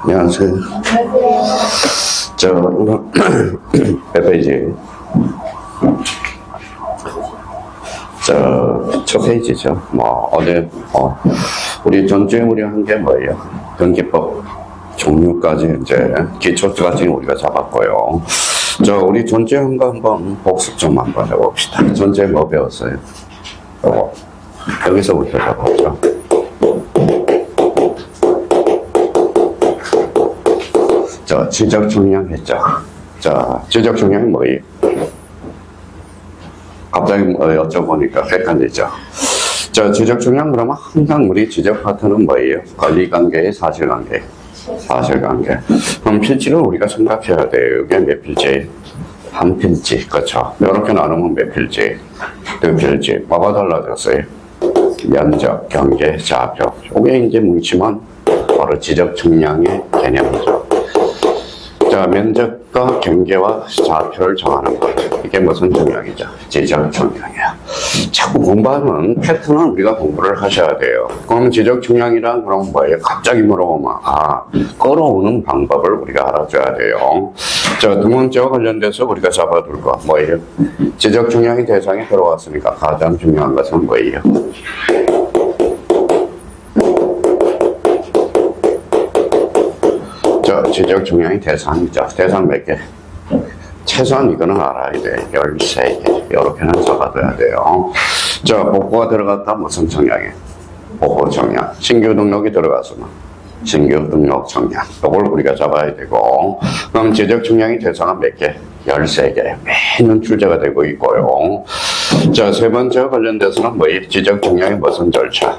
안녕하세요. 몇 페이지? 첫 페이지죠. 우리 전주에 우리 한 게 뭐예요? 등기법 종류까지 이제 기초까지 우리가 잡았고요. 우리 전주에 한 거 한번 복습 좀 한번 해봅시다. 전주에 뭐 배웠어요? 여기서부터 해보죠. 지적중량 했죠. 지적중량이 뭐예요? 갑자기 여쭤보니까 헷갈리죠. 지적중량 그러면 항상 우리 지적 파트는 뭐예요? 권리관계의 사실관계. 사실관계. 그럼 필지를 우리가 생각해야 돼요. 이게 몇 필지? 한 필지. 그렇죠. 이렇게 나누면 몇 필지? 두 필지. 뭐가 달라졌어요? 면적, 경계, 좌표. 이게 이제 뭉치면 바로 지적중량의 개념이죠. 면적과 경계와 좌표를 정하는 것. 이게 무슨 중량이죠? 지적중량이야. 자꾸 공부하면 패턴은 우리가 공부를 하셔야 돼요. 그럼 지적중량이란 그럼 뭐예요? 갑자기 물어보면 끌어오는 방법을 우리가 알아줘야 돼요. 두 번째와 관련돼서 우리가 잡아둘 거 뭐예요? 지적중량이 대상에 들어왔으니까 가장 중요한 것은 뭐예요? 지적중량이 대상이죠. 대상 몇 개? 최소한 이거는 알아야 돼. 13개. 이렇게는 잡아둬야 돼요. 복부가 들어갔다 무슨 청량이에요? 복부 청량. 신규 등록이 들어갔으면 신규 등록 청량. 이걸 우리가 잡아야 되고. 그럼 지적중량이 대상은 몇 개? 13개. 매년 출제가 되고 있고요. 세 번째와 관련돼서는 뭐예요? 지적중량이 무슨 절차?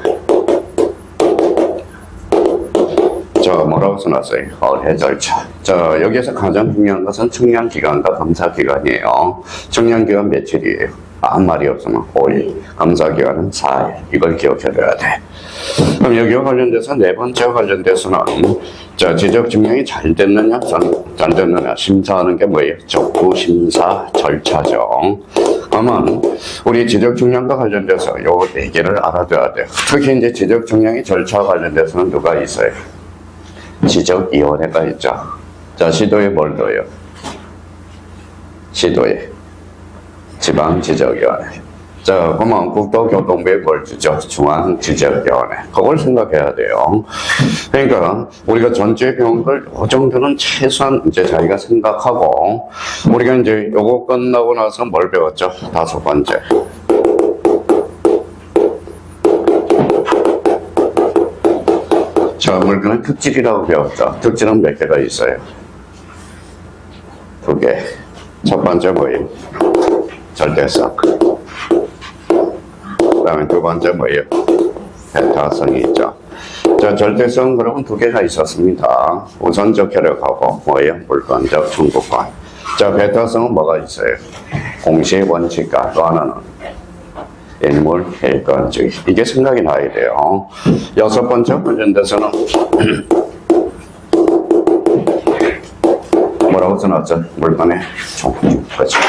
뭐라고 써놨어요? 허례 절차. 여기에서 가장 중요한 것은 청량기간과 검사기간이에요. 청량기간 며칠이에요? 아무 말이 없으면 5일. 검사기간은 4일. 이걸 기억해둬야 돼. 그럼 여기와 관련돼서 네 번째와 관련돼서는 지적증명이 잘 됐느냐, 잘 됐느냐 심사하는 게 뭐예요? 적부심사 절차죠. 그러면 우리 지적증량과 관련돼서 요 네 개를 알아둬야 돼요. 특히 이제 지적증량의 절차와 관련돼서는 누가 있어요? 지적위원회가 있죠. 시도에 뭘 둬요? 시도에 지방지적위원회. 그러면 국토교통부에 뭘 주죠? 중앙지적위원회. 그걸 생각해야 돼요. 그러니까 우리가 전체 배운 걸 이 정도는 최소한 이제 자기가 생각하고 우리가 이제 요거 끝나고 나서 뭘 배웠죠? 다섯 번째. 물건은 특질이라고 배웠죠. 특질은 몇 개가 있어요? 2개. 첫 번째 뭐예요? 절대성. 그 다음에 두 번째 뭐예요? 배타성이 있죠. 절대성 그러면 2개가 있었습니다. 우선적 혈액하고 뭐예요? 물건적 청구권. 배타성은 뭐가 있어요? 공시의 원칙과 또 하나는 인물 일관주의. 이게 생각이 나야 돼요. 여섯 번째 관련돼서는 뭐라고 써놨죠? 물건의 종류. 그렇죠.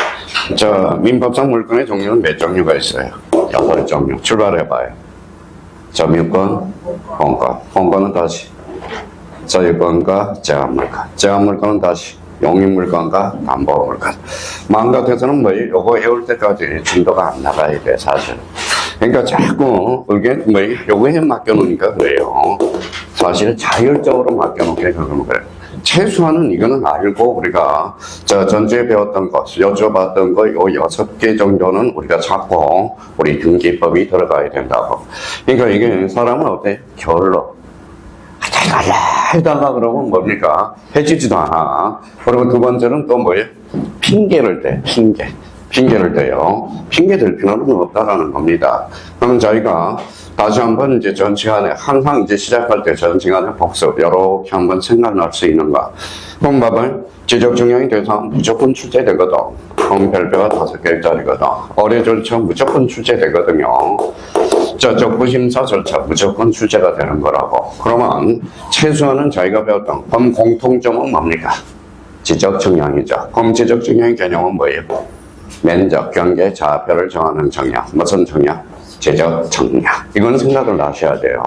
민법상 물건의 종류는 몇 종류가 있어요? 8종류. 출발해봐요. 점유권, 본권. 본권은 다시 소유권과 제한물권. 제한물권은 다시 용익물건과 담보물건. 마음 같아서는 뭐예요? 요거 외울 때까지 진도가 안 나가야 돼, 사실. 그러니까 자꾸, 이게 뭐예요? 요거에 맡겨놓으니까 그래요. 사실 자율적으로 맡겨놓게 그러면 그래요. 최소한은 이거는 알고 우리가 전주에 배웠던 것, 여쭤봤던 거, 요 6개 정도는 우리가 찾고 우리 등기법이 들어가야 된다고. 그러니까 이게 사람은 어때? 결로. 하다가 그러면 뭡니까? 해지지도 않아. 그리고 두 번째는 또 뭐예요? 핑계를 대, 핑계를 대요. 핑계 댈 필요는 없다라는 겁니다. 그러면 저희가 다시 한번 이제 전 시간에, 항상 이제 시작할 때 전 시간에 복습, 이렇게 한번 생각날 수 있는가. 그럼 봐봐요. 지적증량이 대상 무조건 출제되거든. 그럼 별표가 5개짜리거든. 어뢰 절차 무조건 출제되거든요. 적부심사 절차 무조건 출제가 되는 거라고. 그러면 최소한은 저희가 배웠던 그럼 공통점은 뭡니까? 지적증량이죠. 그럼 지적증량의 개념은 뭐예요? 면적, 경계, 좌표를 정하는 청량. 무슨 청량? 제적 정략. 이거는 생각을 하셔야 돼요.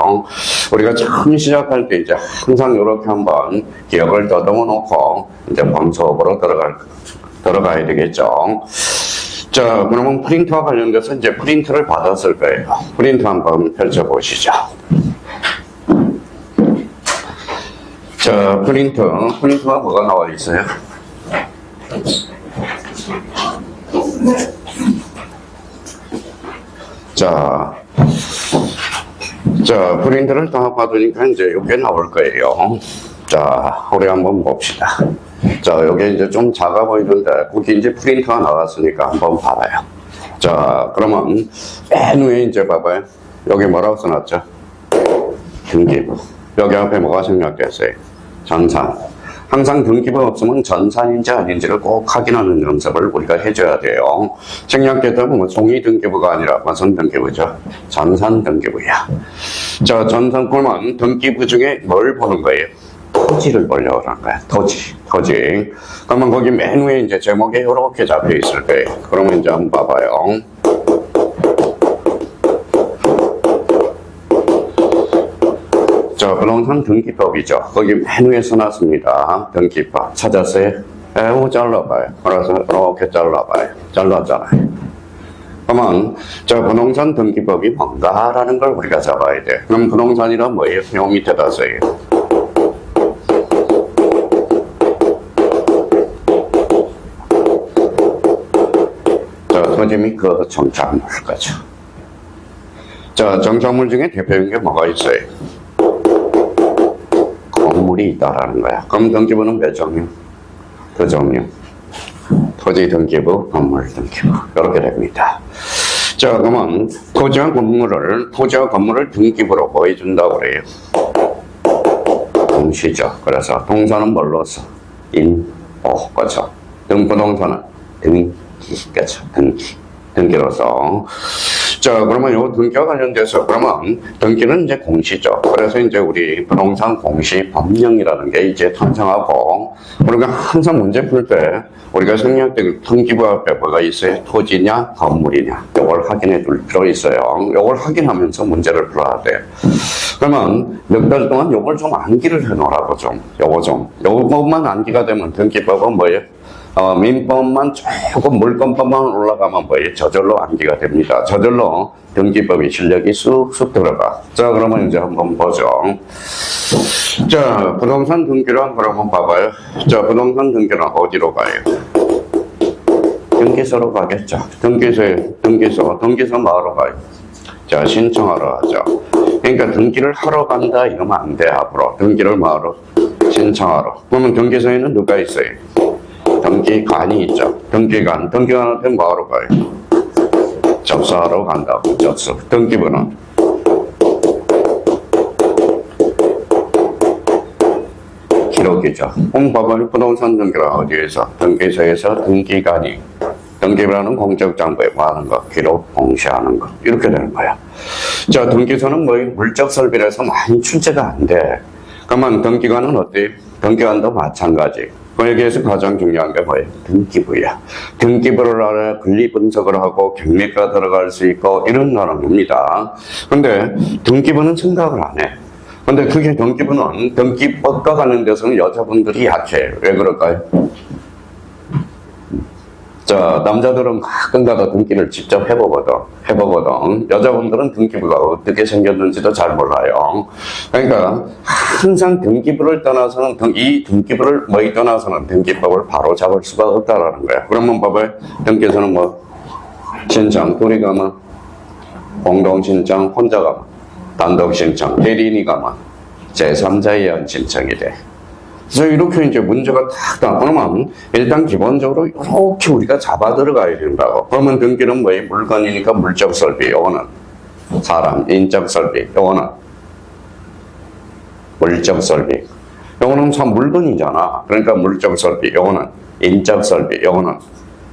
우리가 처음 시작할 때 이제 항상 이렇게 한번 기억을 더듬어 놓고 이제 본 수업으로 들어가야 되겠죠. 자, 그러면 프린트와 관련돼서 이제 프린트를 받았을 거예요. 프린트 한번 펼쳐보시죠. 자, 프린트가 뭐가 나와 있어요? 자, 프린트를 다 받으니까 이제 이게 나올 거예요. 자, 우리 한번 봅시다. 자, 여기 이제 좀 작아 보이는데, 거기 이제 프린터가 나왔으니까 한번 봐봐요. 자, 그러면 맨 위에 이제 봐봐요. 여기 뭐라고 써놨죠? 등기부. 여기 앞에 뭐가 생략됐어요? 전산. 항상 등기부 없으면 전산인지 아닌지를 꼭 확인하는 연습을 우리가 해줘야 돼요. 생략됐다면 뭐 종이 등기부가 아니라 무슨 등기부죠? 전산 등기부야. 자, 전산 그러면 등기부 중에 뭘 보는 거예요? 토지를 보려고 하는 거야. 토지. 그러면 거기 맨 위에 이제 제목에 이렇게 잡혀 있을 거예요. 그러면 이제 한번 봐봐요. 자, 부동산 등기법이죠. 거기 맨 위에 써놨습니다. 등기법. 찾았어요? 이거 잘라봐요. 그래서 이렇게 잘라봐요. 잘랐잖아요. 그러면 자, 부동산 등기법이 뭔가라는 걸 우리가 잡아야 돼. 그럼 부동산이란 뭐예요? 요 밑에다 써요. 토지 및 그 정착물 거죠. 자, 정착물 중에 대표적인 게 뭐가 있어요? 건물이 있다라는 거야. 그럼 등기부는 몇 종류? 두 종류. 토지 등기부, 건물 등기부. 이렇게 됩니다. 자, 그러면 토지와 건물을 등기부로 보여준다고 그래요. 동시죠. 그래서 동사는 뭘로 써? 그렇죠. 부동산은 그렇죠. 등기로서. 자, 그러면 요 등기와 관련돼서 그러면 등기는 이제 공시죠. 그래서 이제 우리 부동산 공시 법령이라는 게 이제 탄생하고, 우리가 항상 문제 풀 때 우리가 생략된 등기부 앞에 뭐가 있어요? 토지냐 건물이냐, 요걸 확인해 둘 필요 있어요. 요걸 확인하면서 문제를 풀어야 돼. 그러면 몇 달 동안 요걸 좀 암기를 해 놓으라고. 요것만 암기가 되면 등기법은 뭐예요? 민법만 조금 물권법만 올라가면 뭐예요? 저절로 암기가 됩니다. 저절로 등기법의 실력이 쑥쑥 들어가. 자, 그러면 이제 한번 보죠. 자, 부동산 등기란 그러면 봐봐요. 자, 부동산 등기는 어디로 가요? 등기소로 가겠죠. 등기소 뭐하러 가요? 자, 신청하러 가죠. 그러니까 등기를 하러 간다 이러면 안 돼. 앞으로 등기를 뭐하러? 신청하러. 그러면 등기소에는 누가 있어요? 등기관이 있죠. 등기관한테 뭐하러 가요? 접수하러 간다고. 접수. 등기부는 기록이죠. 봐봐요. 부동산 등기는 어디에서? 등기소에서 등기부라는 공적장부에 뭐 하는 거? 기록 공시하는 거. 이렇게 되는 거야. 자, 등기소는 뭐 물적 설비라서 많이 출제가 안 돼. 그러면 등기관은 어때? 등기관도 마찬가지. 여기에서 가장 중요한 게 뭐예요? 등기부야. 등기부를 알아야 권리 분석을 하고 경매가 들어갈 수 있고 이런 나라입니다. 근데 등기부는 생각을 안 해. 근데 그게 등기부는 등기법과 관련돼서는 여자분들이 약해. 왜 그럴까요? 자, 남자들은 가끔가다 등기를 직접 해보거든. 여자분들은 등기부가 어떻게 생겼는지도 잘 몰라요. 그러니까 항상 등기부를 떠나서는 이 등기부를 떠나서는 등기법을 바로 잡을 수가 없다라는 거야. 그러면 봐봐요. 등기소는 뭐 신청, 둘이 가면 공동 신청, 혼자 가면 단독 신청, 대리인이 가면 제3자에 의한 신청이 돼. 그래서 이렇게 이제 문제가 딱 그러면 일단 기본적으로 이렇게 우리가 잡아 들어가야 된다고. 그러면 등기는 뭐예요? 물건이니까 물적 설비, 요거는 사람, 인적 설비, 요거는 물적 설비. 요거는 참 물건이잖아. 그러니까 물적 설비, 요거는 인적 설비, 요거는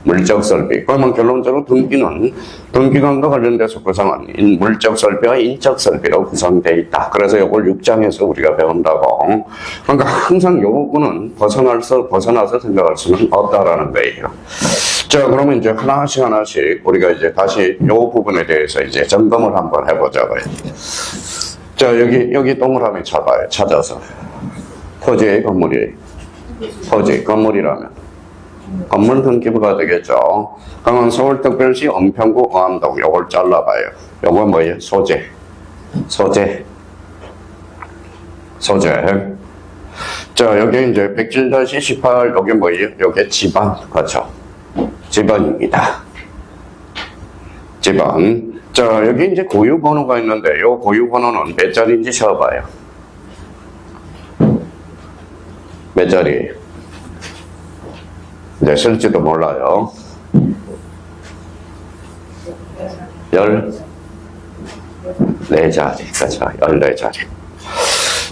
물적 설비. 그러면 결론적으로 등기관과 관련돼서 구성한 물적 설비와 인적 설비로 구성되어 있다. 그래서 이걸 6장에서 우리가 배운다고. 그러니까 항상 이 부분은 벗어나서 생각할 수는 없다라는 거예요. 자, 그러면 이제 하나씩 우리가 이제 다시 이 부분에 대해서 이제 점검을 한번 해보자고요. 자, 여기 동그라미 찾아서. 토지의 건물이에요. 토지, 건물이라면. 건물 등기부가 되겠죠. 그러면 서울특별시 은평구 어암동 요걸 잘라봐요. 요건 뭐예요? 소재. 자, 여기 이제 107-18 요게 뭐예요? 요게 지방. 그렇죠. 지방입니다. 지방. 자, 여기 이제 고유번호가 있는데 요 고유번호는 몇 자리인지 적어봐요. 몇 자리? 이제 쓸지도 몰라요. 14자리. 그렇죠. 14자리.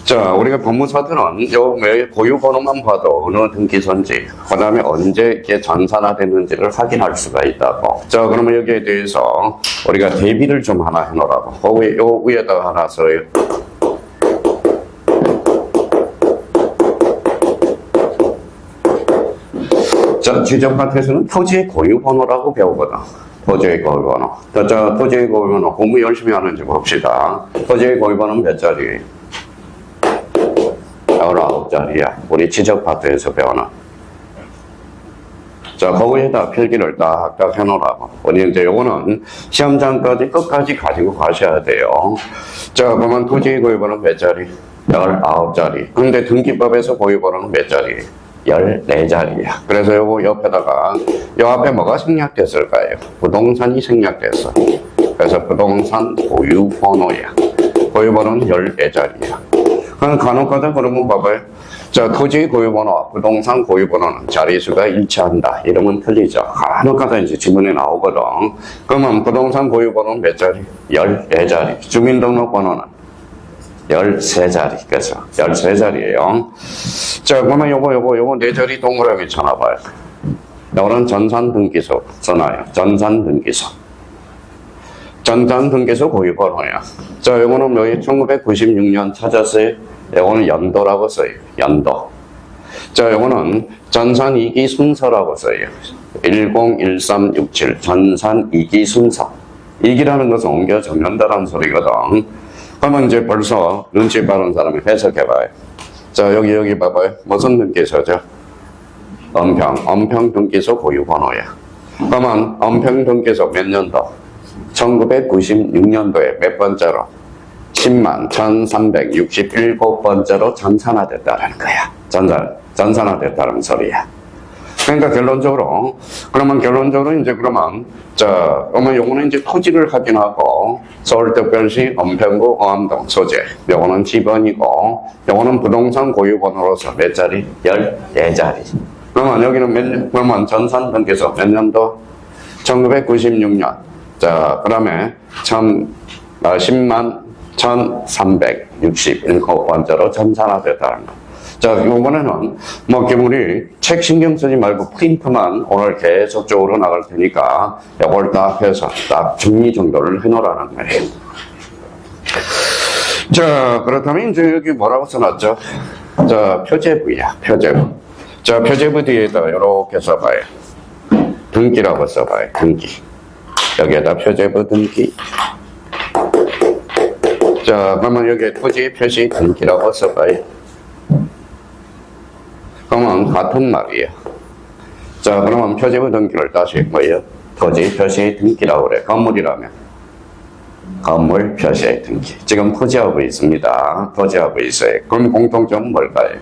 자, 우리가 법무사들은 요 고유번호만 봐도 어느 등기소인지, 그 다음에 언제 이게 전산화됐는지를 확인할 수가 있다고. 자, 그러면 여기에 대해서 우리가 대비를 좀 하나 해놓으라고. 요 위에다가 하나 써요. 자, 지정파트에서는 토지의 고유번호라고 배우거든. 토지의 고유번호. 자, 토지의 고유번호 공부 열심히 하는지 봅시다. 토지의 고유번호는 몇 자리예요? 19자리야. 우리 지적파트에서 배우는. 자, 거기에다 필기를 딱 해놓으라고. 우리 이제 요거는 시험장까지 끝까지 가지고 가셔야 돼요. 자, 그러면 토지의 고유번호는 몇 자리? 19자리. 근데 등기법에서 고유번호는 몇 자리? 14자리야. 그래서 요거 옆에다가 요 앞에 뭐가 생략됐을까요? 부동산이 생략됐어. 그래서 부동산 고유번호야. 고유번호는 14자리야. 그럼 간혹가다 그러면 봐봐요. 자, 토지 고유번호, 부동산 고유번호는 자리수가 일치한다. 이러면 틀리죠. 간혹가다 이제 지문에 나오거든. 그러면 부동산 고유번호는 몇 자리? 14자리. 주민등록번호는 13자리. 그래서 13자리예요. 자, 그러면 요거 4자리 동그라미 쳐놔봐요. 요거는 전산등기소 써놔요. 전산등기소 고유번호야. 자, 요거는 여기 1996년 찾았어요. 요거는 연도라고 써요. 연도. 자, 요거는 전산 2기 순서라고 써요. 101367 전산 2기 순서. 2기라는 것은 옮겨 적는다라는 소리거든. 그러면 이제 벌써 눈치 빠른 사람이 해석해봐요. 자, 여기 봐봐요. 무슨 등기소죠? 은평 등기소 고유번호야. 그러면 은평 등기소 몇 년도? 1996년도에 몇 번째로? 10만 1367번째로 전산화됐다는 거야. 전산화됐다는 소리야. 그러니까 결론적으로 이제 그러면 요거는 이제 토지를 확인하고 서울특별시 은평구 어암동 소재, 요거는 지번이고 요거는 부동산 고유번호로서 몇 자리? 14자리. 그러면 여기는 그러면 전산등기소 몇 년도? 1996년. 자, 그 다음에 10만 1367번째로 전산화됐다는 거. 자, 이번에는 뭐 우리 책 신경 쓰지 말고 프린트만 오늘 계속적으로 나갈 테니까 이걸 딱 해서 딱 정리정돈을 해놓으라는 거예요. 자, 그렇다면 이제 여기 뭐라고 써놨죠? 자, 표제부야, 표제부. 자, 표제부 뒤에다 이렇게 써봐요. 등기라고 써봐요, 등기. 여기에다 표제부 등기. 자, 그러면 여기 토지 표시 등기라고 써봐요. 그러면 같은 말이에요. 자, 그러면 표제부 등기를 다시 뭐예요? 토지 표시 등기라고 그래. 건물이라면 건물 표시 등기. 지금 토지하고 있습니다. 토지하고 있어요. 그럼 공통점은 뭘까요?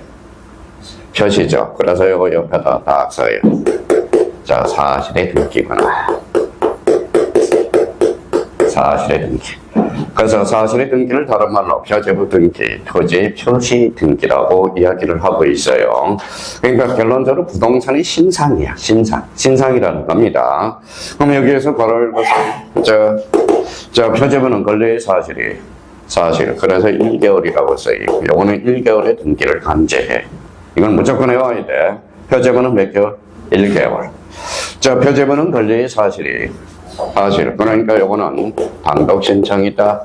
표시죠. 그래서 이거 옆에다 딱 써요. 자, 사실의 등기구나. 사실의 등기. 그래서 사실의 등기를 다른 말로 표제부 등기, 토지 표시 등기라고 이야기를 하고 있어요. 그러니까 결론적으로 부동산이 신상이야. 신상이라는 겁니다. 그럼 여기에서 바로 자, 표제부는 근래의 사실. 그래서 1개월이라고 써요. 요거는 1개월의 등기를 간제해. 이건 무조건 해와야 돼. 표제부는 몇 개월? 1개월. 자, 표제부는 권리의 사실. 그러니까 요거는 단독 신청이다.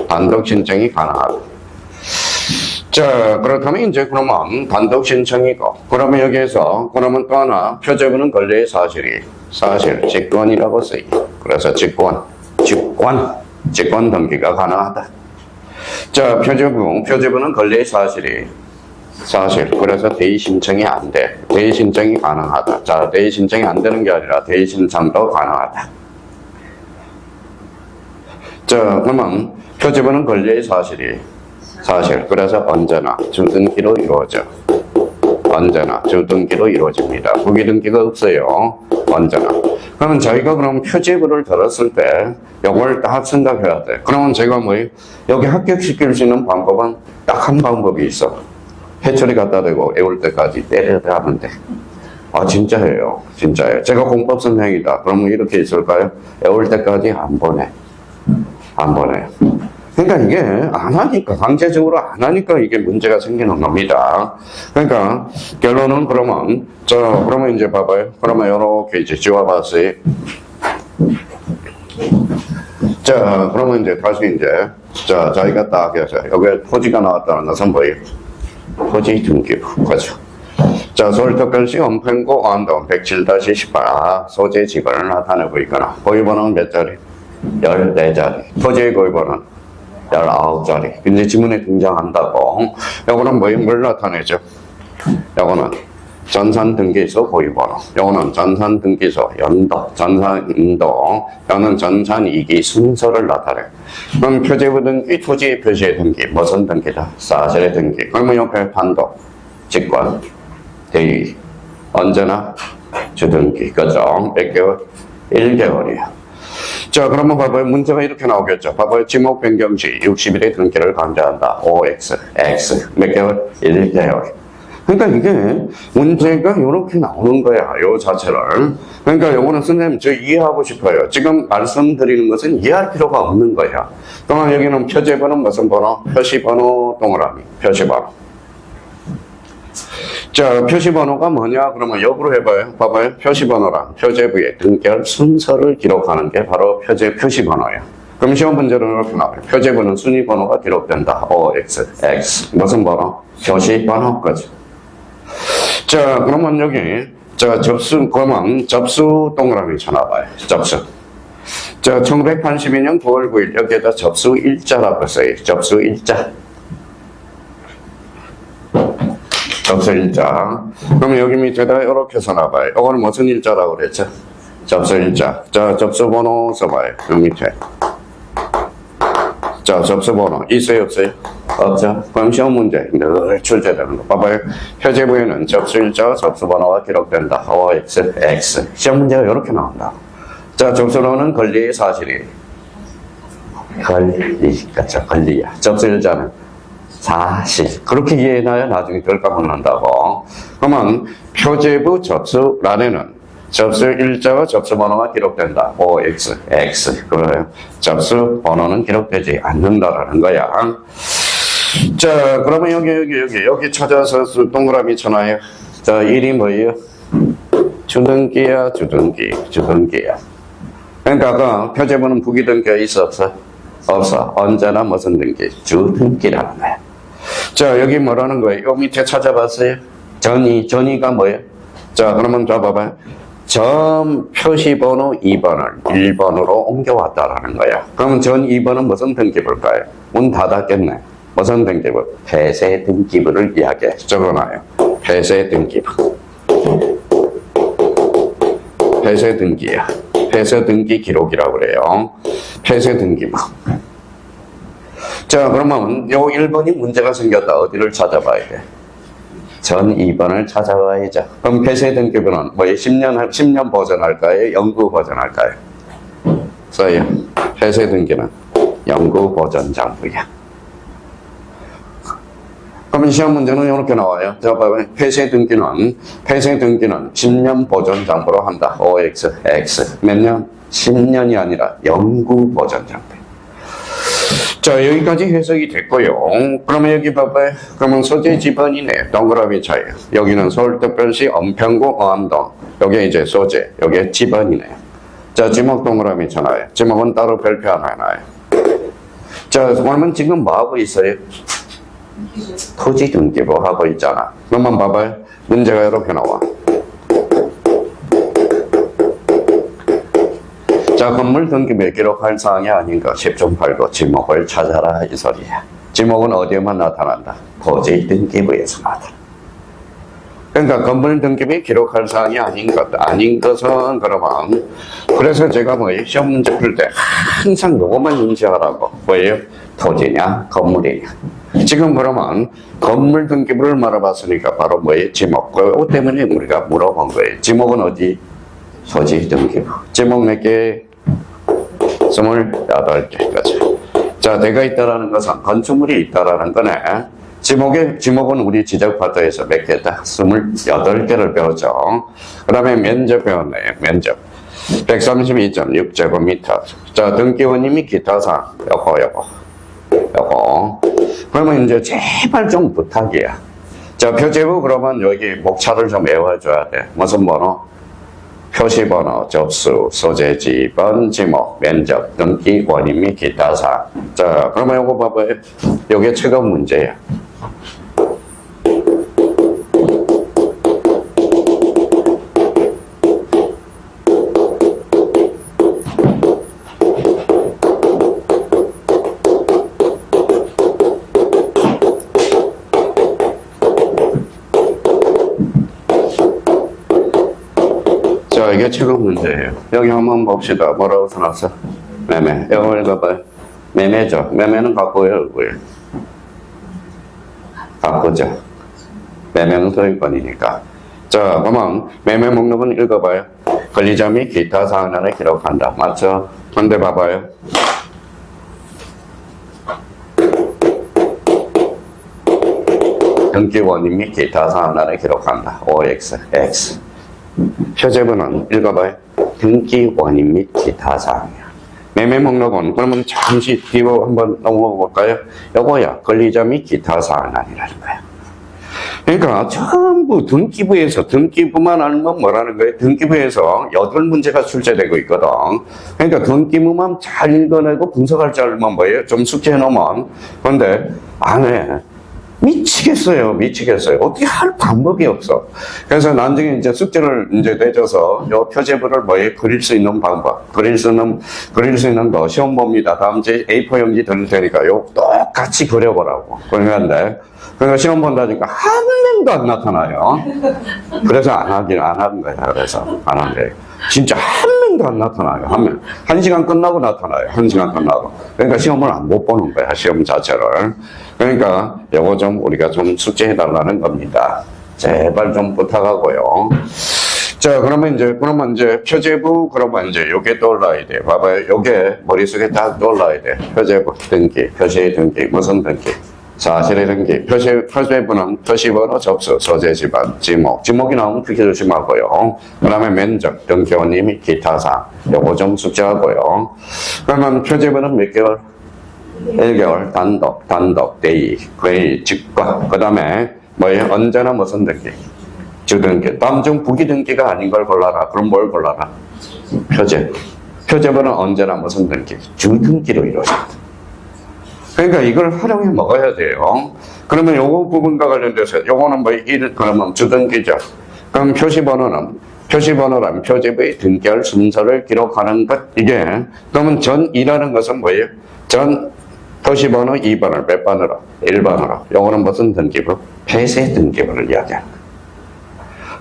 단독 신청이 가능하다. 자, 그렇다면 이제 그러면 단독 신청이고, 그러면 여기에서 그러면 또 하나 표제부는 권리의 사실, 직권이라고 쓰여. 그래서 직권 등기가 가능하다. 자, 표제부는 권리의 사실. 그래서 대의 신청이 안 돼. 대의 신청이 가능하다. 자, 대의 신청이 안 되는 게 아니라 대의 신청도 가능하다. 자, 그러면 표제부는 권리의 사실. 그래서 언제나 주등기로 이루어져. 이루어집니다. 부기등기가 없어요. 언제나. 그러면 저희가 그럼 표제부를 들었을 때 이걸 딱 생각해야 돼. 그러면 제가 여기 합격시킬 수 있는 방법은 딱 한 방법이 있어. 해처리 갖다 대고 애울 때까지 때려야 하는데. 아, 진짜예요. 제가 공법 선생이다. 그러면 이렇게 있을까요? 애울 때까지 안 보내. 그러니까 이게 안 하니까, 강제적으로 안 하니까 이게 문제가 생기는 겁니다. 그러니까 결론은 그러면 이제 봐봐요. 그러면 이렇게 이제 지워봤어요. 자, 그러면 이제 다시 이제, 자, 저희가 딱 해서 여기 토지가 나왔다는 것은 뭐예요? 토지 등기부, 그죠? 자, 서울특별시 은평구 안동 107-18 소재 지번을 나타내고 있거나, 고유번호는 몇 자리? 14자리. 토지의 고유번호는 19자리. 근데 지문에 등장한다고. 요거는 뭘 나타내죠? 요거는 전산등기소 고유번호. 요거는 전산등기소 연도, 요거는 전산이기 순서를 나타내. 그럼 표제부 등기, 토지의 표시의 등기, 무슨 등기다? 사실의 등기. 그러면 옆에 판도, 직권, 대의, 언제나 주등기. 그죠? 몇 개월? 1개월이야. 자, 그러면 봐봐요. 문제가 이렇게 나오겠죠. 봐봐요. 지목 변경 시 60일의 등기를 강제한다. OX, X. 몇 개월? 1개월. 그러니까 이게 문제가 이렇게 나오는 거야. 요 자체를. 그러니까 요거는 선생님 저 이해하고 싶어요. 지금 말씀드리는 것은 이해할 필요가 없는 거야. 그러면 여기는 표제번호는 무슨 번호? 표시번호 동그라미. 표시번호. 자, 표시번호가 뭐냐? 그러면 역으로 해봐요. 봐봐요. 표시번호란 표제부의 등기할 순서를 기록하는 게 바로 표시번호예요. 그럼 시험 문제는 이렇게 나와요. 표제부는 순위번호가 기록된다. OX, X. 무슨 번호? 표시번호까지. 자, 그러면 여기, 자, 그러면 접수 동그라미 쳐놔봐요. 접수. 자, 1982년 9월 9일, 여기에다 접수 일자라고 써요. 접수 일자. 접수 일자. 그러면 여기 밑에다 이렇게 써놔봐요. 이거는 무슨 일자라고 그랬죠? 접수 일자. 자, 접수 번호 써봐요. 여기 밑에. 자, 접수 번호. 있어요, 없어요? 없죠? 그럼 시험 문제 늘 출제되는 거. 봐봐요. 표제부에는 접수 일자, 접수 번호가 기록된다. OX, X. 시험 문제가 이렇게 나온다. 자, 접수로는 권리의 사실이. 권리야. 접수 일자는 사실. 그렇게 이해해놔야 나중에 덜 까먹는다고. 그러면 표제부 접수란에는 접수 일자와 접수 번호가 기록된다. OX, X. 그래요. 접수 번호는 기록되지 않는다라는 거야. 자, 그러면 여기 찾아서 동그라미 쳐놔요. 자, 1이 뭐예요? 주등기야. 그러니까 그 표제부는 부기등기가 있어, 없어? 없어. 언제나 무슨 등기? 주등기라는 거야. 자, 여기 뭐라는 거예요? 요 밑에 찾아봤어요? 전이가 뭐예요? 자, 그러면 봐봐요. 전 표시번호 2번을 1번으로 옮겨왔다라는 거야. 그러면 전 2번은 무슨 등기부일까요? 문 닫았겠네. 무슨 등기부? 폐쇄 등기부를 이야기해. 적어놔요. 폐쇄 등기부. 폐쇄 등기야. 폐쇄 등기 기록이라고 그래요. 폐쇄 등기부. 자, 그러면 요 1번이 문제가 생겼다. 어디를 찾아봐야 돼? 전 2번을 찾아봐야죠. 그럼 폐쇄 등기부는 뭐 10년 보존할까요? 영구 보존할까요? 써요. 폐쇄 등기는 영구 보존 장부야. 그러면 시험 문제는 이렇게 나와요. 자, 봐봐요. 폐쇄 등기는 10년 보존 장부로 한다. OX, X. 몇 년? 10년이 아니라 영구 보존 장부. 자, 여기까지 해석이 됐고요. 그러면 여기 봐봐요. 그러면 소재 지번이네. 동그라미 차이. 여기는 서울특별시 은평구 어암동. 여기 이제 소재. 여기 지번이네. 자, 지목 동그라미잖아요. 지목은 따로 별표 하나 해놔요. 자, 그러면 지금 뭐 하고 있어요? 토지 등기부 하고 있잖아. 그러면 봐봐요. 문제가 이렇게 나와. 자, 건물 등기부에 기록할 사항이 아닌 것 10.8고 지목을 찾아라 이 소리야. 지목은 어디에만 나타난다? 토지 등기부에서 나타난다. 그러니까 건물 등기부에 기록할 사항이 아닌 것은 그러면 그래서 제가 뭐예요? 시험 문제 풀 때 항상 요것만 인지하라고. 뭐예요? 토지냐 건물이냐. 지금 그러면 건물 등기부를 말해봤으니까 바로 뭐예요? 지목. 그거 때문에 우리가 물어본 거예요. 지목은 어디? 토지 등기부. 지목 몇 개? 28개. 그렇죠. 자, 내가 있다라는 것은 건축물이 있다라는 거네. 지목은 우리 지적파트에서 몇 개다? 28개를 배웠죠. 그 다음에 면적 배웠네. 면적. 132.6제곱미터. 자, 등기원님이 기타 사항. 요거. 그러면 이제 제발 좀 부탁이야. 자, 표제부 그러면 여기 목차를 좀 외워줘야 돼. 무슨 번호? 표시번호, 접수, 소재 지번, 지목, 면적, 등기, 원인 및 기타 사항. 자, 그러면 요거 봐봐요. 요게 최근 문제야. 자, 이게 최근 문제예요. 여기 한번 봅시다. 뭐라고 써놨어? 매매. 이거 읽어봐요. 매매죠. 매매는 갖고요, 갖고죠. 매매는 소유권이니까. 자, 그러면 매매 목록은 읽어봐요. 권리자 및 기타 사항란에 기록한다. 맞죠? 근데 봐봐요. 등기 원인 및 기타 사항란에 기록한다. OX, X. 표제부는 읽어봐요. 등기 원인 및 기타 사항이야. 매매 목록은 그러면 잠시 뒤로 한번 넘어가 볼까요? 요거야. 권리자 및 기타 사항란이라는 거야. 그러니까 전부 등기부만 알면 뭐라는 거예요? 등기부에서 8문제가 출제되고 있거든. 그러니까 등기부만 잘 읽어내고 분석할 줄 알면 뭐예요? 좀 숙제해 놓으면. 그런데 안 해. 미치겠어요. 어떻게 할 방법이 없어. 그래서 나중에 이제 숙제를 이제 내줘서 요 표제부를 뭐에 그릴 수 있는 방법, 그릴 수 있는 거 시험 봅니다. 다음 주에 A4 용지 드릴 테니까 요 똑같이 그려보라고. 그러는데, 그러니까 시험 본다니까 한 명도 안 나타나요. 그래서 안 하는 거야. 그래서 안 한 거예요. 진짜 한 명도 안 나타나요. 한 명. 1시간 끝나고 나타나요. 1시간 끝나고. 그러니까 시험을 못 보는 거야. 시험 자체를. 그러니까 요거 좀 우리가 좀 숙제해달라는 겁니다. 제발 좀 부탁하고요. 자, 그러면 이제 표제부, 그러면 이제 요게 떠올라야 돼. 봐봐요. 요게 머릿속에 딱 떠올라야 돼. 표제부, 등기, 표시 등기, 무슨 등기? 사실의 등기. 표제부는 표시번호, 접수, 소재 지번, 지목. 지목이 나오면 크게 조심하고요. 그 다음에 면적, 등기원인 및 기타 사항. 요거 좀 숙제하고요. 그러면 표제부는 몇 개월? 1개월 단독, 회의, 직과. 그 다음에 뭐예요? 언제나 무슨 등기? 주등기. 다음 중 부기 등기가 아닌 걸 골라라. 그럼 뭘 골라라? 표제부는 언제나 무슨 등기? 주등기로 이루어진다. 그러니까 이걸 활용해 먹어야 돼요. 그러면 요거 부분과 관련돼서 요거는 그러면 주등기죠. 그럼 표시번호란 표제부의 등기할 순서를 기록하는 것. 이게 그러면 전이라는 것은 뭐예요? 표시번호 2번을 몇 번으로? 1번으로. 요거는 무슨 등기부? 폐쇄 등기부를 이야기하는 거예요.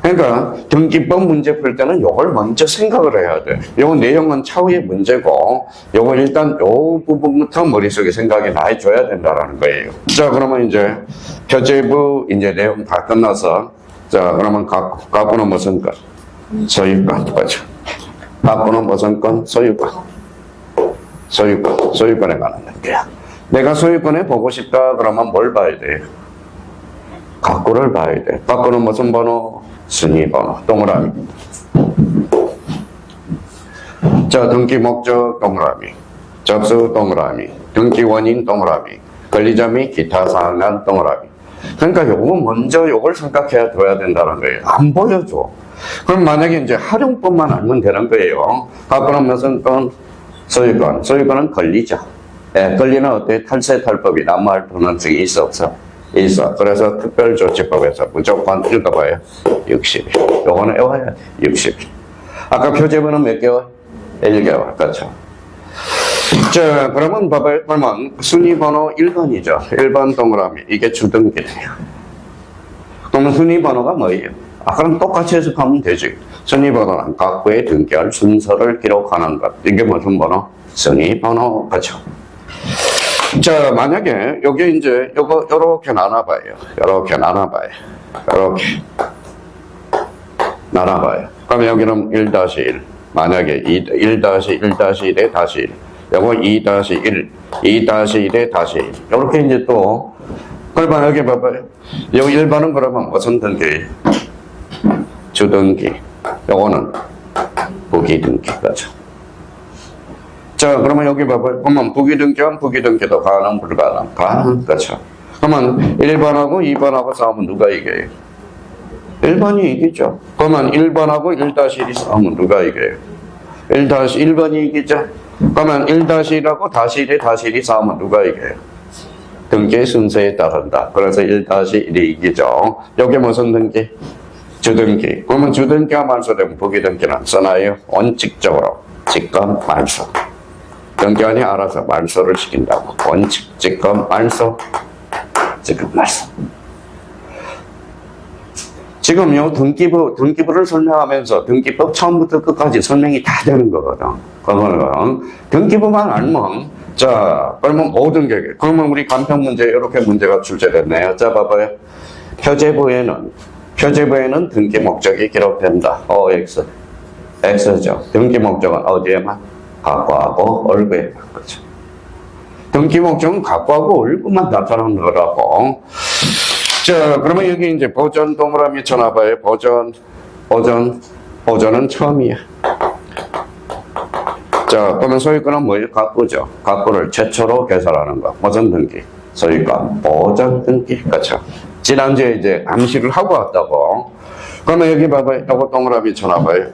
그러니까 등기법 문제 풀 때는 요걸 먼저 생각을 해야 돼. 요 내용은 차후의 문제고 요거 일단 요 부분부터 머릿속에 생각이 나 해줘야 된다라는 거예요. 자, 그러면 이제 표제부 이제 내용 다 끝나서 자, 그러면 갖고는 무슨 건? 소유권. 맞죠? 갖고는 무슨 건? 소유권. 소유권에 관한 거야. 내가 소유권에 보고 싶다 그러면 뭘 봐야 돼? 갖고를 봐야 돼. 갖고는 무슨 번호? 순위번호. 동그라미. 자, 등기 목적 동그라미. 접수 동그라미. 등기 원인 동그라미, 권리자 및 기타 사항간 동그라미. 그러니까 요거 먼저 요걸 생각해야 둬야 된다는 거예요. 안 보여줘. 그럼 만약에 이제 활용법만 알면 되는 거예요. 갖고는 무슨 건? 소유권. 소유권은 권리죠. 예, 권리는 어때? 탈세 탈법이 남할 가능성이 있어 없어? 있어. 그래서 특별조치법에서 무조건 읽어봐요. 60일. 요거는 외워야 돼. 60일. 아까 표제문은 몇 개월? 1개월. 그렇죠. 자, 그러면 봐봐요. 그러면 순위번호 1번이죠. 1번 동그라미. 이게 주등기네요. 그러면 순위번호가 뭐예요? 그럼 똑같이 해석하면 되지. 순위번호는 각구에 등기할 순서를 기록하는 것. 이게 무슨 번호? 순위번호. 그렇죠. 자, 만약에 여기 이제 요렇게 나눠봐요. 요렇게 나눠봐요. 요렇게 나눠봐요. 그럼 여기는 1-1. 만약에 1-1-1에 다시 1. 요거 2-1, 2-1에 다시 1. 요렇게 이제 또, 그러면 여기 봐봐요. 요 1번은 그러면 무슨 등기? 주등기. 요거는 부기등기. 그렇죠. 자, 그러면 여기 봐봐요. 그러면 부기등기와 부기등기도 가능, 불가능? 가능. 그렇죠. 그러면 1번하고 2번하고 싸우면 누가 이겨요? 1번이 이기죠. 그러면 1번하고 1-1이 싸우면 누가 이겨요? 1-1번이 이기죠. 그러면 1-1하고 -1이 싸우면 누가 이겨요? 등기 순서에 따른다. 그래서 1-1이 이기죠. 여기 무슨 등기? 주등기. 그러면 주등기가 말소되면 부기등기는 써놔요. 원칙적으로 직권 말소. 등기관이 알아서 말소를 시킨다고. 원칙, 직권, 말소, 직권, 말소. 지금 요 등기부를 설명하면서 등기법 처음부터 끝까지 설명이 다 되는 거거든. 그러면 등기부만 알면, 자, 그러면 모든 게, 그러면 우리 간편 문제, 이렇게 문제가 출제됐네요. 자, 봐봐요. 표제부에는 등기 목적이 기록된다. OX. X죠. 등기 목적은 어디에만? 각과하고 얼구에. 그렇죠. 등기 목적은 각과하고 얼구만 나타나는 거라고. 자, 그러면 여기 이제 보전 동그라미 쳐놔봐요. 보전은 처음이야. 자, 그러면 소유권은 뭐예요? 각부죠. 각부를 최초로 개설하는 거. 무슨 등기? 소유권, 보전 등기. 그렇죠. 지난주에 이제 암시를 하고 왔다고. 그러면 여기 봐봐요. 요거 동그라미 쳐놔봐요.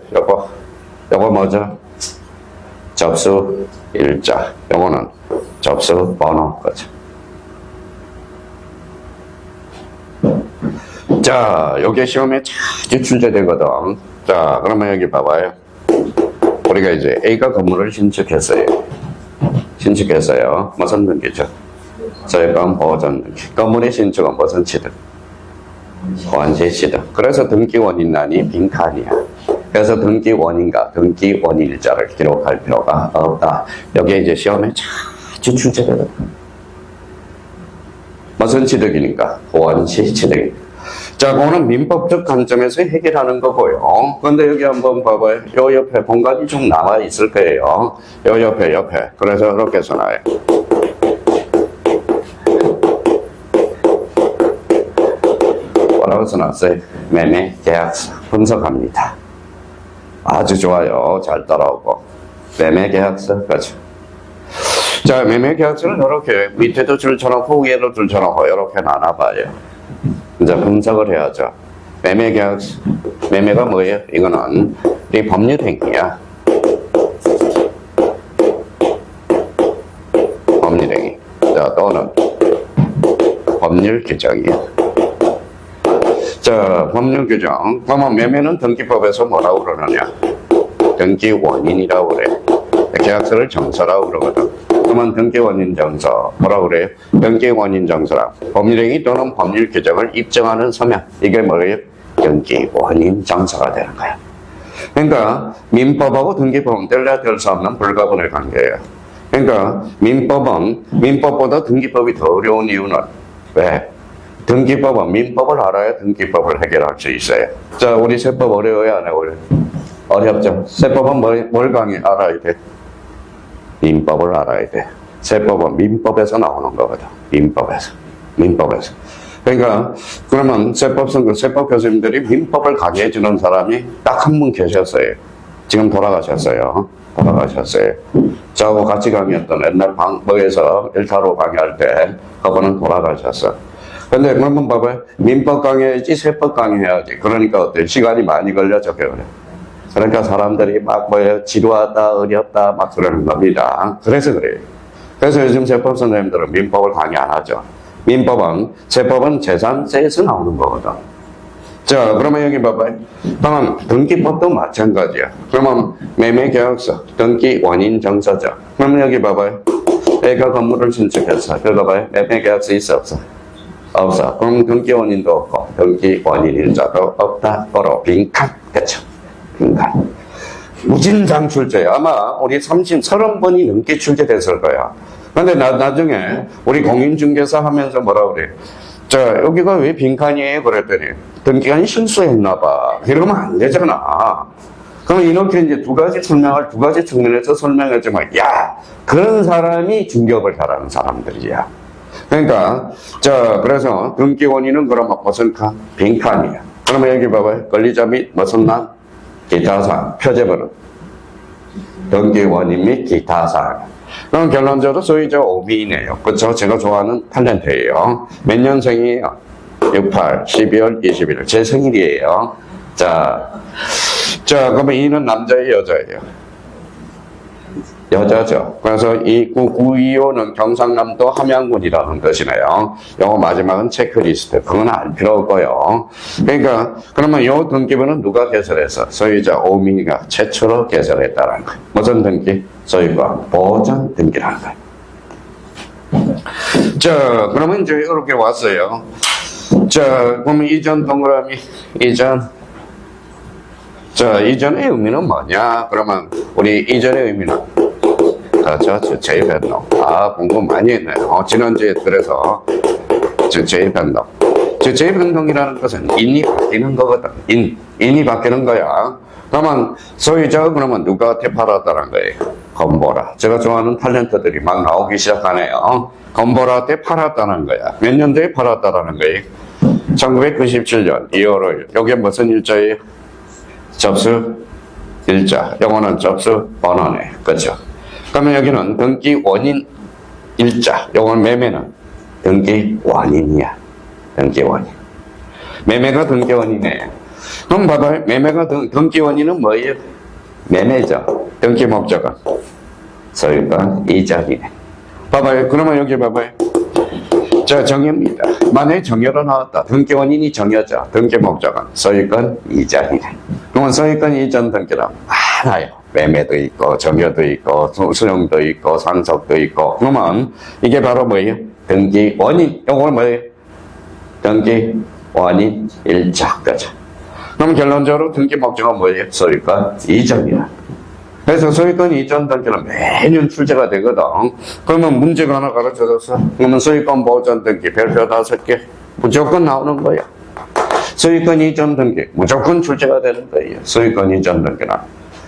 요거 뭐죠? 접수 일자. 요거는 접수 번호. 그렇죠. 자, 요게 시험에 자주 출제되거든. 자, 그러면 여기 봐봐요. 우리가 이제 A가 건물을 신축했어요. 무슨 등기죠? 소유권 보전 등기. 건물의 신축은 무슨 취득? 원시 취득. 그래서 등기 원인란이 빈칸이야. 그래서 등기 원인과 등기 원일자를 기록할 필요가 없다. 여기에 이제 시험에 자주 출제되거든. 무슨 취득이니까? 원시 취득이니까. 자, 그거는 민법적 관점에서 해결하는 거고요. 근데 여기 한번 봐봐요. 요 옆에 공간이 좀 남아 있을 거예요. 요 옆에. 그래서 이렇게 써놔요. 뭐라고 써놨어요? 매매 계약서 분석합니다. 아주 좋아요. 잘 따라오고. 매매 계약서. 그렇죠. 자, 매매 계약서는 이렇게 밑에도 줄 쳐놓고 위에도 줄 쳐놓고 이렇게 나눠봐요. 이제 분석을 해야죠. 매매 계약서. 매매가 뭐예요? 이거는 이 법률 행위야. 법률 행위. 자, 또는 법률 규정이야. 자, 법률 규정. 그러면 매매는 등기법에서 뭐라고 그러느냐? 등기 원인이라고 그래. 계약서를 정서라고 그러거든. 그러면 등기 원인 정서. 뭐라고 그래요? 등기 원인 정서랑 법률행위 또는 법률 규정을 입증하는 서면. 이게 뭐예요? 등기 원인 정서가 되는 거야. 그러니까 민법하고 등기법은 뗄래야 뗄 수 없는 불가분의 관계예요. 그러니까 민법보다 등기법이 더 어려운 이유는 왜? 등기법은 민법을 알아야 등기법을 해결할 수 있어요. 자, 우리 세법 어려워요, 안 어려워요? 어렵죠. 세법은 뭘 알아야 돼? 민법을 알아야 돼. 세법은 민법에서 나오는 거거든. 민법에서. 그러니까 그러면 세법 교수님들이 민법을 강의해 주는 사람이 딱 한 분 계셨어요. 지금 돌아가셨어요. 돌아가셨어요. 저하고 같이 강의했던 옛날 방법에서 1타로 강의할 때 그분은 돌아가셨어. 근데 그러면 봐봐요. 민법 강의해야지 세법 강의해야지. 그러니까 어때? 시간이 많이 걸려져 그래. 그러니까 사람들이 막 뭐예요? 지루하다, 어렵다 막 그러는 겁니다. 그래서 그래요. 그래서 요즘 세법 선생님들은 민법을 강의 안 하죠. 세법은 재산세에서 나오는 거거든. 자, 그러면 여기 봐봐요. 다음, 등기법도 마찬가지야. 그러면 매매계약서, 등기 원인 정서죠. 그러면 여기 봐봐요. 애가 건물을 신축했어. 그거 봐요. 매매계약서 있어, 없어? 없어. 그럼 등기 원인도 없고, 등기 원인 일자도 없다. 바로 빈칸. 그쵸? 빈칸. 무진장 출제. 아마 우리 30번이 넘게 출제됐을 거야. 근데 나중에 우리 공인중개사 하면서 뭐라 그래? 자, 여기가 왜 빈칸이에요? 그랬더니, 등기관이 실수했나봐. 이러면 안 되잖아. 그럼 이렇게 이제 두 가지 측면에서 설명했지만, 야, 그런 사람이 중개업을 잘하는 사람들이야. 그러니까, 자, 그래서 등기 원인은 그러면 무슨 칸? 빈칸이야. 그러면 여기 봐봐요. 권리자 및 무슨 난? 기타 사항. 표제번호. 등기 원인 및 기타 사항. 그럼 결론적으로 소유자 오비네요. 그쵸? 제가 좋아하는 탤런트예요. 몇 년생이에요? 68, 12월 21일. 제 생일이에요. 자, 그러면 이는 남자예요, 여자예요? 여자죠. 그래서 이 9925는 경상남도 함양군이라는 뜻이네요. 요거 마지막은 체크리스트. 그건 알 필요 없고요. 그러니까, 그러면 요 등기부는 누가 개설했어? 소유자 오민이가 최초로 개설했다는 거예요. 무슨 등기? 소유권 보전 등기라는 거예요. 자, 그러면 이제 이렇게 왔어요. 자, 그러면 이전 동그라미, 이전의 의미는 뭐냐? 그러면 우리 이전의 의미는 제2변동. 공부 많이 했네요. 지난주에 그래서 제2변동. 제2변동이라는 것은 인이 바뀌는 거거든. 인이 바뀌는 거야. 그러면 소유자가 그러면 누구한테 팔았다는 거예요? 건보라. 제가 좋아하는 탤런트들이 막 나오기 시작하네요. 건보라한테 팔았다는 거야. 몇 년도에 팔았다라는 거예요? 1997년 2월 5일. 여기 무슨 일자예요? 접수 일자. 영어는 접수 번호네. 그렇죠? 그러면 여기는 등기 원인 일자. 영어는 매매는 등기 원인이야. 등기 원인. 매매가 등기 원인이에요. 그럼 봐봐요. 매매가 등기 원인은 뭐예요? 매매죠. 등기 목적은 소유권 이전이네. 봐봐요. 그러면 여기 봐봐요. 자, 정여입니다. 만약에 정여로 나왔다. 등기 원인이 정여죠. 등기 목적은 소유권 이전이네. 그러면 소유권 이전 등기란 많아요. 매매도 있고, 정여도 있고, 수용도 있고, 상속도 있고. 그러면 이게 바로 뭐예요? 등기 원인. 이건 뭐예요? 등기 원인 일자. 그죠? 그럼 결론적으로 등기 목적은 뭐예요? 소유권 이전이야. 그래서 소유권 이전 등기는 매년 출제가 되거든. 그러면 문제가 하나 가르쳐줬어. 그러면 소유권 보전 등기 별표 5개 무조건 나오는 거야. 소유권 이전 등기 무조건 출제가 되는 거예요. 소유권 이전 등기는.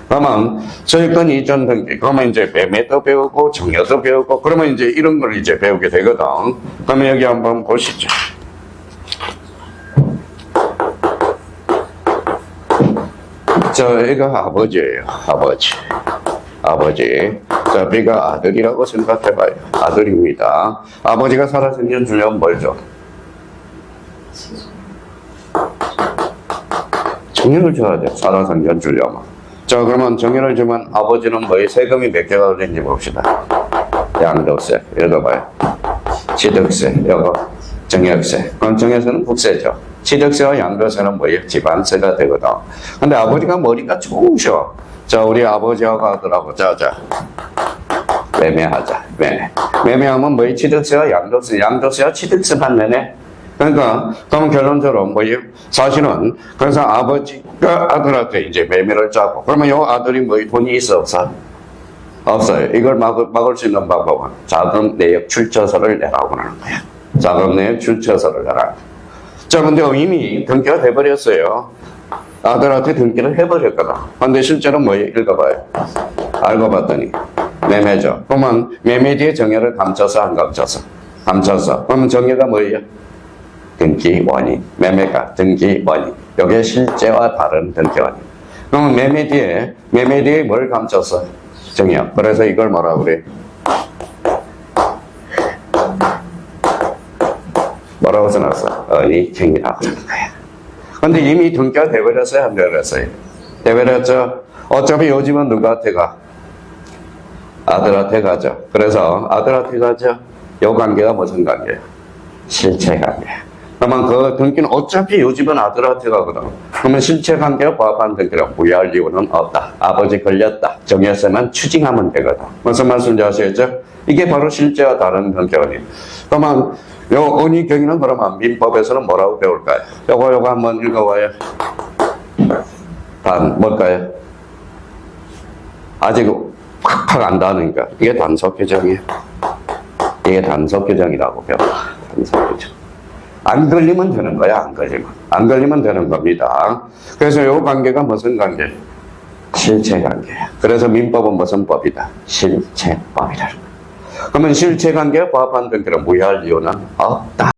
그러면 소유권 이전 등기 그러면 이제 매매도 배우고 정여도 배우고 그러면 이제 이런 걸 이제 배우게 되거든. 그러면 여기 한번 보시죠. 얘가 아버지예요. 아버지. 자, B가 아들이라고 생각해봐요. 아들입니다. 아버지가 살아생전 주려면 뭘 줘? 정의를 줘야 돼. 살아생전 주려면. 자, 그러면 정의를 주면 아버지는 뭐에 세금이 몇 개가 걸리는지 봅시다. 양도세. 읽어봐요. 취득세. 이거 정액세. 그럼 정액세는 국세죠. 취득세와 양도세는 뭐예요? 집안세가 되거든. 근데 아버지가 머리가 좋으셔. 자, 우리 아버지하고 아들하고, 매매하자. 매매하면 뭐예요? 취득세와 양도세. 양도세와 취득세만 내네. 그러니까, 그러면 결론적으로 뭐예요? 사실은, 그래서 아버지가 아들한테 이제 매매를 짜고, 그러면 요 아들이 뭐예요? 돈이 있어, 없어? 없어요. 이걸 막을 수 있는 방법은 자금 내역 출처서를 내라고 하는 거야. 자금 내역 출처서를 내라. 자, 근데 이미 등기가 돼버렸어요. 아들한테 등기를 해버렸거든. 근데 실제로 뭐예요? 읽어봐요. 알고 봤더니 매매죠. 그러면 매매 뒤에 정여를 감춰서 안 감춰서? 감춰서. 그러면 정여가 뭐예요? 등기 원인. 매매가 등기 원인. 이게 실제와 다른 등기 원인. 그러면 매매 뒤에 뭘 감췄어? 정의역. 그래서 이걸 뭐라 그래? 뭐라고 써놨어? 언이증이라고 하는 거야. 근데 이미 등기가 돼버렸어요? 안 돼버렸어요? 돼버렸죠? 어차피 요즘은 누구한테 가? 아들한테 가죠. 그래서 아들한테 가죠. 이 관계가 무슨 관계예요? 실체 관계예요. 그러면 그 등기는 어차피 요즘은 아들한테 가거든. 그러면 실체 관계와 부합한 등기를 무효할 이유는 없다. 아버지 걸렸다. 정했으면 추징하면 되거든. 무슨 말씀인지 아시겠죠? 이게 바로 실제와 다른 등기원이에요. 그러면 요 언의 경위는 그러면 민법에서는 뭐라고 배울까요? 요거 한번 읽어봐요. 뭘까요? 아직 팍팍 안다니까. 이게 단속 규정이에요. 이게 단속 규정이라고 배워. 단속 규정. 안 걸리면 되는 거야, 안 걸리면. 안 걸리면 되는 겁니다. 그래서 이 관계가 무슨 관계? 실체 관계야. 그래서 민법은 무슨 법이다? 실체법이다. 그러면 실체 관계에 부합한 등기를 무효할 이유는 없다.